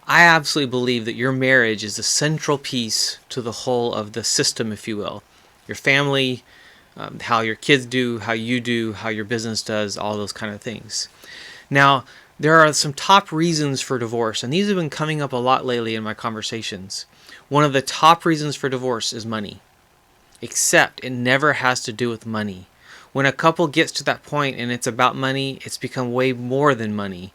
I absolutely believe that your marriage is the central piece to the whole of the system, if you will. Your family, how your kids do, how you do, how your business does, all those kind of things. Now, there are some top reasons for divorce, and these have been coming up a lot lately in my conversations. One of the top reasons for divorce is money, except it never has to do with money. When a couple gets to that point and it's about money, it's become way more than money.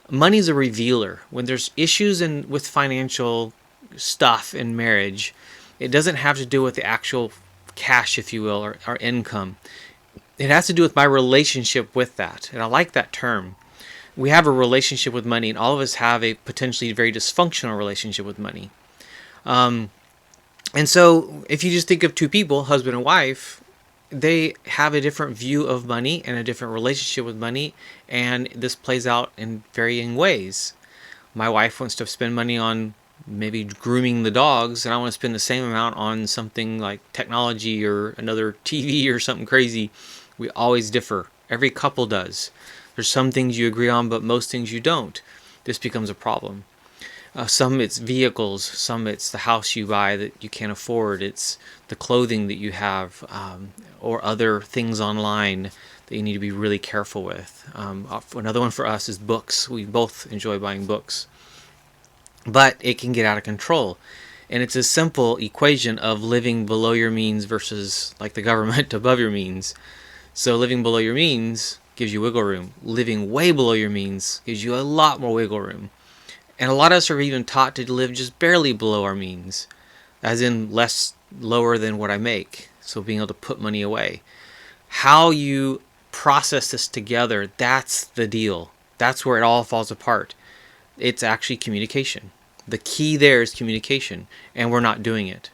Money's a revealer. When there's issues with financial stuff in marriage, it doesn't have to do with the actual cash, if you will, or income. It has to do with my relationship with that. And I like that term. We have a relationship with money, and all of us have a potentially very dysfunctional relationship with money. And so if you just think of two people, husband and wife, they have a different view of money and a different relationship with money, and this plays out in varying ways. My wife wants to spend money on maybe grooming the dogs, and I want to spend the same amount on something like technology or another TV or something crazy. We always differ. Every couple does. There's some things you agree on, but most things you don't. This becomes a problem. Some it's vehicles, some it's the house you buy that you can't afford, it's the clothing that you have, or other things online that you need to be really careful with. Another one for us is books. We both enjoy buying books. But it can get out of control. And it's a simple equation of living below your means versus like the government above your means. So living below your means gives you wiggle room. Living way below your means gives you a lot more wiggle room. And a lot of us are even taught to live just barely below our means, as in lower than what I make. So being able to put money away. How you process this together, that's the deal. That's where it all falls apart. It's actually communication. The key there is communication, and we're not doing it.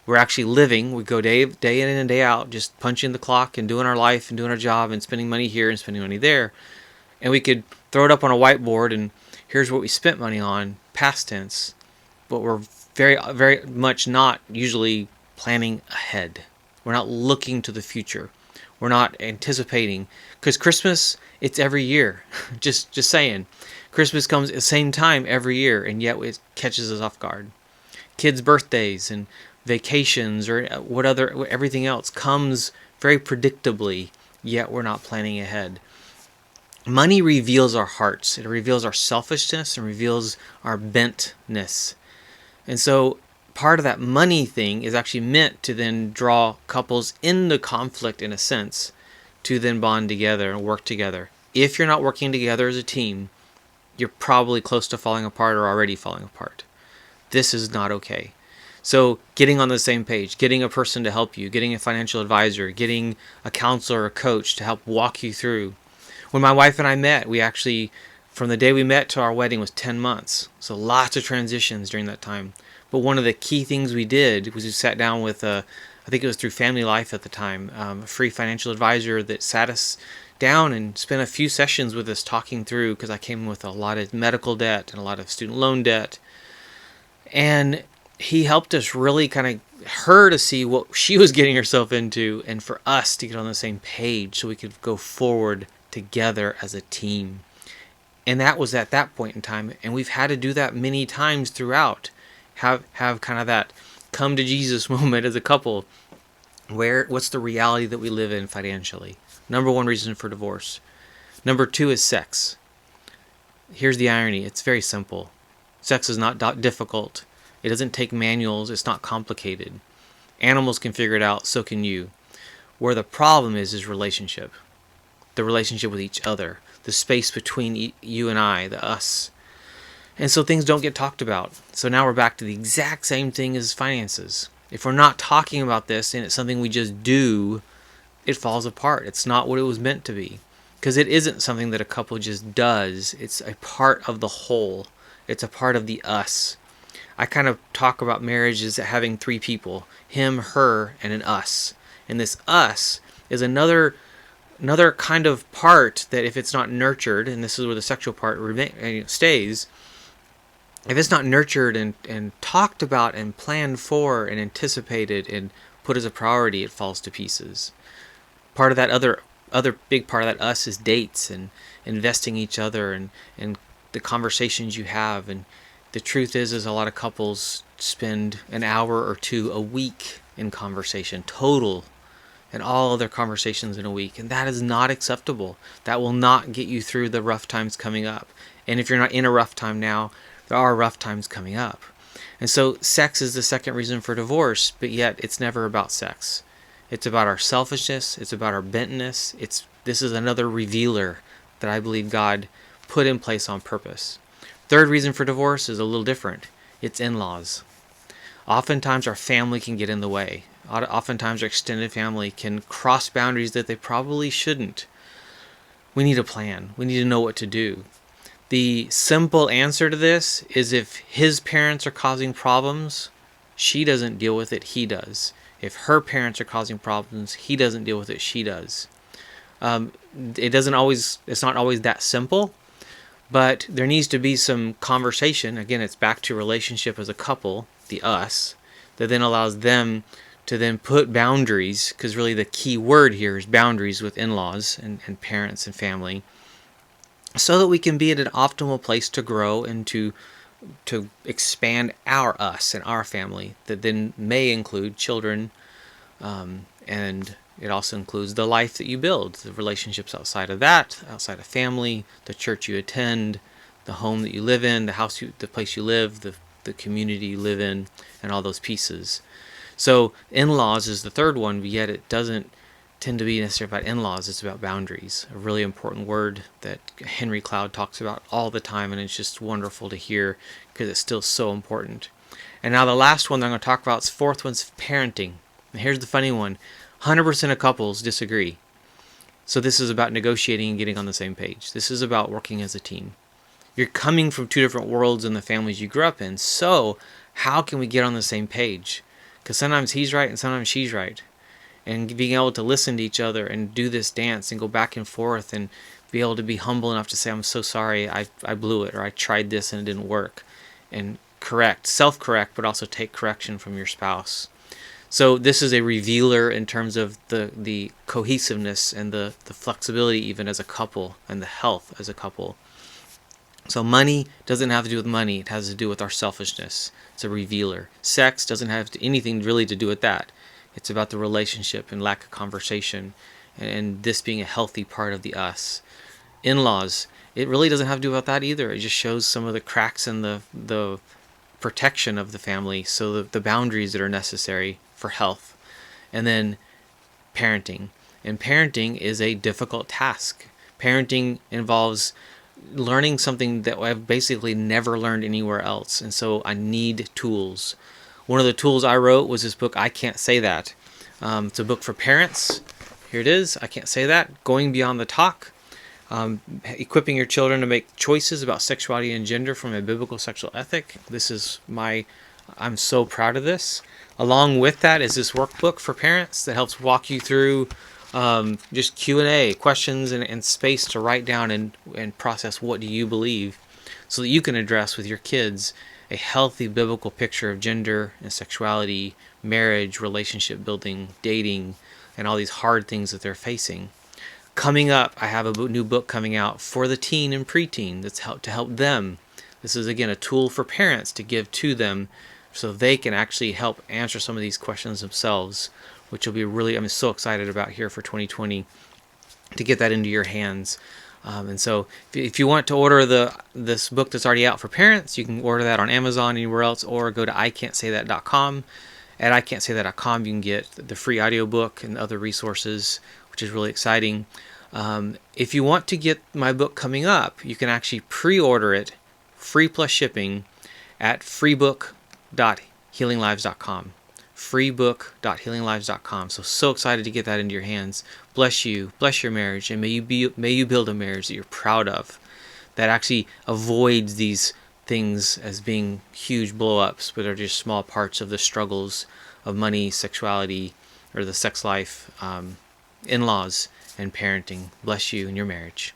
We're actually living. We go day in and day out, just punching the clock and doing our life and doing our job and spending money here and spending money there. And we could throw it up on a whiteboard and here's what we spent money on, past tense, but we're very, very much not usually planning ahead. We're not looking to the future. We're not anticipating. Because Christmas, it's every year. just saying. Christmas comes at the same time every year, and yet it catches us off guard. Kids' birthdays and vacations or everything else comes very predictably, yet we're not planning ahead. Money reveals our hearts. It reveals our selfishness and reveals our bentness. And so part of that money thing is actually meant to then draw couples into conflict in a sense, to then bond together and work together. If you're not working together as a team, you're probably close to falling apart or already falling apart. This is not okay. So getting on the same page, getting a person to help you, getting a financial advisor, getting a counselor or a coach to help walk you through. When my wife and I met, we actually, from the day we met to our wedding was 10 months. So lots of transitions during that time. But one of the key things we did was we sat down with, I think it was through Family Life at the time, a free financial advisor that sat us down and spent a few sessions with us talking through, because I came with a lot of medical debt and a lot of student loan debt. And he helped us really kind of her to see what she was getting herself into and for us to get on the same page so we could go forward together as a team. And that was at that point in time, and we've had to do that many times throughout. Have kind of that come to Jesus moment as a couple. What's the reality that we live in financially? Number one reason for divorce. Number two is sex. Here's the irony. It's very simple. Sex is not difficult. It doesn't take manuals. It's not complicated. Animals can figure it out. So can you. Where the problem is relationship. The relationship with each other. The space between you and I, the us. And so things don't get talked about. So now we're back to the exact same thing as finances. If we're not talking about this and it's something we just do, it falls apart. It's not what it was meant to be. Because it isn't something that a couple just does. It's a part of the whole. It's a part of the us. I kind of talk about marriage as having three people. Him, her, and an us. And this us is another kind of part that if it's not nurtured, and this is where the sexual part stays, if it's not nurtured and talked about and planned for and anticipated and put as a priority, it falls to pieces. Part of that other big part of that us is dates and investing each other and the conversations you have and The truth is a lot of couples spend an hour or two a week in conversation total, and all of their conversations in a week, and that is not acceptable. That will not get you through the rough times coming up. And if you're not in a rough time now, there are rough times coming up. And so sex is the second reason for divorce, but yet it's never about sex. It's about our selfishness, it's about our bentness. This is another revealer that I believe God put in place on purpose. Third reason for divorce is a little different. It's in-laws. Oftentimes our family can get in the way. Oftentimes our extended family can cross boundaries that they probably shouldn't. We need a plan. We need to know what to do. The simple answer to this is if his parents are causing problems, she doesn't deal with it, he does. If her parents are causing problems, he doesn't deal with it, she does. It's not always that simple, but there needs to be some conversation. Again, it's back to relationship as a couple, the us, that then allows them to then put boundaries, because really the key word here is boundaries with in-laws and parents and family, so that we can be at an optimal place to grow and to expand our us and our family, that then may include children, and it also includes the life that you build, the relationships outside of that, outside of family, the church you attend, the home that you live in, the place you live, the community you live in, and all those pieces. So in-laws is the third one, but yet it doesn't tend to be necessarily about in-laws. It's about boundaries, a really important word that Henry Cloud talks about all the time, and it's just wonderful to hear because it's still so important. And now the last one that I'm going to talk about is fourth one's parenting. And here's the funny one. 100% of couples disagree. So this is about negotiating and getting on the same page. This is about working as a team. You're coming from two different worlds in the families you grew up in. So how can we get on the same page? Because sometimes he's right and sometimes she's right. And being able to listen to each other and do this dance and go back and forth and be able to be humble enough to say, I'm so sorry, I blew it, or I tried this and it didn't work. And self-correct, but also take correction from your spouse. So this is a revealer in terms of the cohesiveness and the flexibility even as a couple and the health as a couple. So money doesn't have to do with money. It has to do with our selfishness. It's a revealer. Sex doesn't have anything really to do with that. It's about the relationship and lack of conversation and this being a healthy part of the us. In-laws, it really doesn't have to do with that either. It just shows some of the cracks in the protection of the family, so the boundaries that are necessary for health. And then parenting. And parenting is a difficult task. Parenting involves learning something that I've basically never learned anywhere else. And so I need tools. One of the tools I wrote was this book, I Can't Say That. It's a book for parents. Here it is. I Can't Say That. Going Beyond the Talk. Equipping your children to make choices about sexuality and gender from a biblical sexual ethic. I'm so proud of this. Along with that is this workbook for parents that helps walk you through just Q&A, questions and space to write down and process what do you believe, so that you can address with your kids a healthy biblical picture of gender and sexuality, marriage, relationship building, dating, and all these hard things that they're facing. Coming up, I have a new book coming out for the teen and preteen that's to help them. This is, again, a tool for parents to give to them so they can actually help answer some of these questions themselves, which will be I'm so excited about here for 2020 to get that into your hands. And so if you want to order this book that's already out for parents, you can order that on Amazon, anywhere else, or go to ican'tsaythat.com. At ican'tsaythat.com, you can get the free audiobook and other resources, which is really exciting. If you want to get my book coming up, you can actually pre-order it, free plus shipping, at freebook.healinglives.com. freebook.healinglives.com. So excited to get that into your hands. Bless you, bless your marriage, and may you build a marriage that you're proud of, that actually avoids these things as being huge blow-ups, but are just small parts of the struggles of money, sexuality, or the sex life, in-laws, and parenting. Bless you in your marriage.